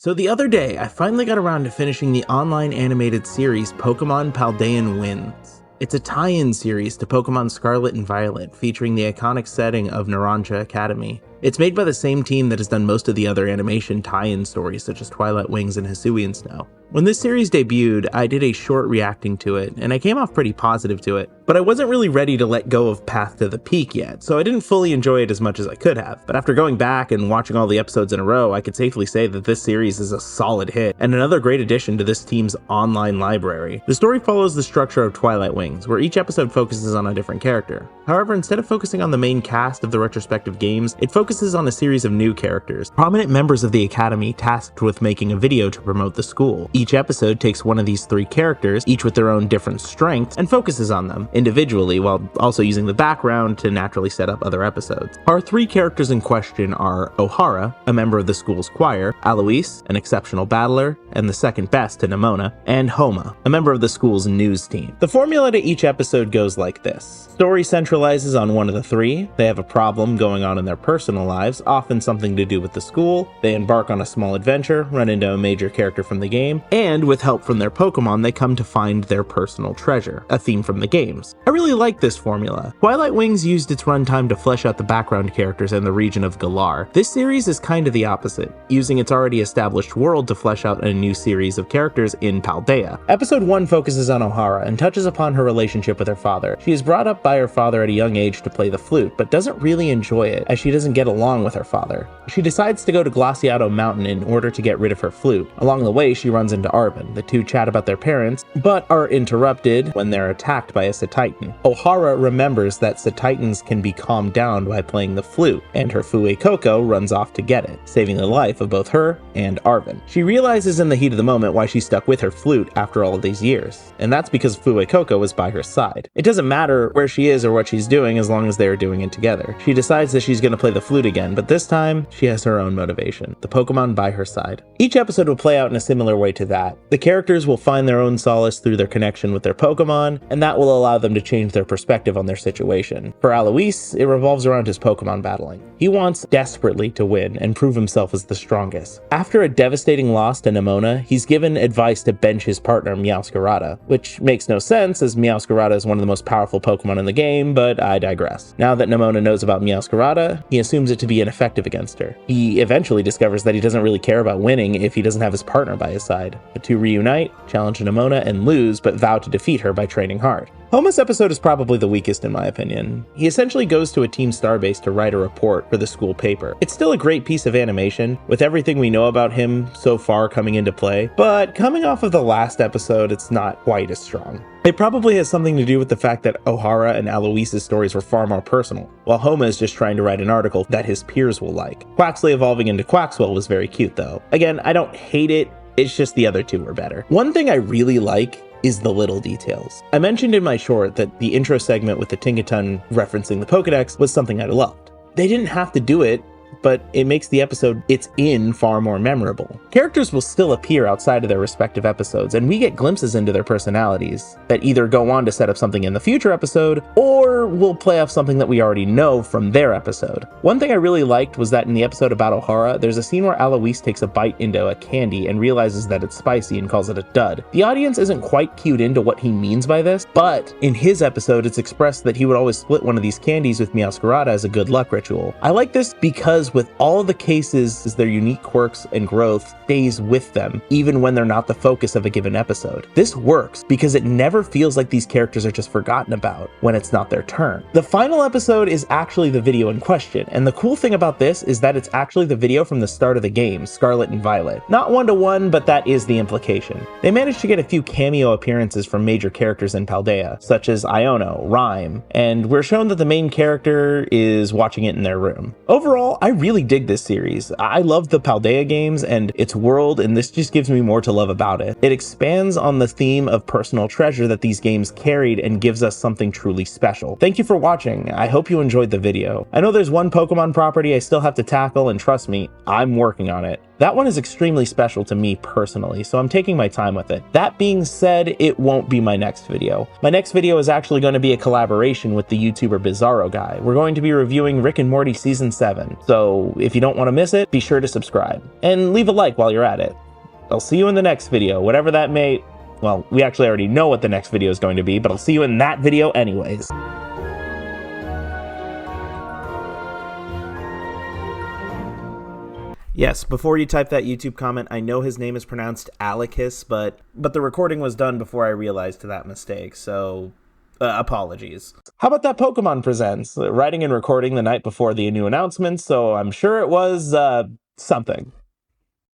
So the other day, I finally got around to finishing the online animated series Pokemon Paldean Winds. It's a tie-in series to Pokemon Scarlet and Violet, featuring the iconic setting of Naranja Academy. It's made by the same team that has done most of the other animation tie-in stories such as Twilight Winds and Hisuian Snow. When this series debuted, I did a short reacting to it, and I came off pretty positive to it, but I wasn't really ready to let go of Path to the Peak yet, so I didn't fully enjoy it as much as I could have. But after going back and watching all the episodes in a row, I could safely say that this series is a solid hit, and another great addition to this team's online library. The story follows the structure of Twilight Winds, where each episode focuses on a different character. However, instead of focusing on the main cast of the retrospective games, it focuses on a series of new characters, prominent members of the Academy tasked with making a video to promote the school. Each episode takes one of these three characters, each with their own different strengths, and focuses on them individually while also using the background to naturally set up other episodes. Our three characters in question are O'Hara, a member of the school's choir, Alois, an exceptional battler, and the second best to Nemona, and Homa, a member of the school's news team. The formula to each episode goes like this. Story centralizes on one of the three. They have a problem going on in their personal lives, often something to do with the school. They embark on a small adventure, run into a major character from the game, and with help from their Pokemon, they come to find their personal treasure, a theme from the games. I really like this formula. Twilight Wings used its runtime to flesh out the background characters in the region of Galar. This series is kind of the opposite, using its already established world to flesh out a new series of characters in Paldea. Episode 1 focuses on O'Hara and touches upon her relationship with her father. She is brought up by her father at a young age to play the flute, but doesn't really enjoy it as she doesn't get along with her father. She decides to go to Glaciato Mountain in order to get rid of her flute. Along the way, she runs into Arvin. The two chat about their parents, but are interrupted when they're attacked by a Cetitan. O'Hara remembers that Cetitans can be calmed down by playing the flute, and her Fuecoco runs off to get it, saving the life of both her and Arvin. She realizes in the heat of the moment why she stuck with her flute after all of these years, and that's because Fuecoco was by her side. It doesn't matter where she is or what she's doing as long as they are doing it together. She decides that she's going to play the flute again, but this time, she has her own motivation, the Pokemon by her side. Each episode will play out in a similar way to that. The characters will find their own solace through their connection with their Pokemon, and that will allow them to change their perspective on their situation. For Alois, it revolves around his Pokemon battling. He wants desperately to win and prove himself as the strongest. After a devastating loss to Nemona, he's given advice to bench his partner Meowscarada, which makes no sense as Meowscarada is one of the most powerful Pokemon in the game, but I digress. Now that Nemona knows about Meowscarada, he assumes it to be ineffective against her. He eventually discovers that he doesn't really care about winning if he doesn't have his partner by his side. The two reunite, challenge Nemona, and lose, but vow to defeat her by training hard. Homa's episode is probably the weakest in my opinion. He essentially goes to a Team Starbase to write a report for the school paper. It's still a great piece of animation, with everything we know about him so far coming into play, but coming off of the last episode, it's not quite as strong. It probably has something to do with the fact that O'Hara and Alois's stories were far more personal, while Homa is just trying to write an article that his peers will like. Quaxley evolving into Quaxwell was very cute though. Again, I don't hate it, it's just the other two were better. One thing I really like is the little details. I mentioned in my short that the intro segment with the Tinkaton referencing the Pokedex was something I loved. They didn't have to do it, but it makes the episode it's in far more memorable. Characters will still appear outside of their respective episodes, and we get glimpses into their personalities that either go on to set up something in the future episode, or will play off something that we already know from their episode. One thing I really liked was that in the episode about O'Hara, there's a scene where Alois takes a bite into a candy and realizes that it's spicy and calls it a dud. The audience isn't quite cued into what he means by this, but in his episode, it's expressed that he would always split one of these candies with Meowscarada as a good luck ritual. I like this because with all of the cases, their unique quirks and growth stays with them, even when they're not the focus of a given episode. This works because it never feels like these characters are just forgotten about when it's not their turn. The final episode is actually the video in question, and the cool thing about this is that it's actually the video from the start of the game, Scarlet and Violet. Not one-to-one, but that is the implication. They managed to get a few cameo appearances from major characters in Paldea, such as Iono, Rhyme, and we're shown that the main character is watching it in their room. Overall, I really dig this series. I love the Paldea games and its world, and this just gives me more to love about it. It expands on the theme of personal treasure that these games carried and gives us something truly special. Thank you for watching. I hope you enjoyed the video. I know there's one Pokemon property I still have to tackle, and trust me, I'm working on it. That one is extremely special to me personally, so I'm taking my time with it. That being said, it won't be my next video. My next video is actually going to be a collaboration with the YouTuber Bizarro Guy. We're going to be reviewing Rick and Morty Season 7, so if you don't want to miss it, be sure to subscribe. And leave a like while you're at it. I'll see you in the next video, whatever that may... Well, we actually already know what the next video is going to be, but I'll see you in that video anyways. Yes, before you type that YouTube comment, I know his name is pronounced Alicus, but the recording was done before I realized that mistake, so apologies. How about that Pokemon Presents? Writing and recording the night before the new announcement, so I'm sure it was, something.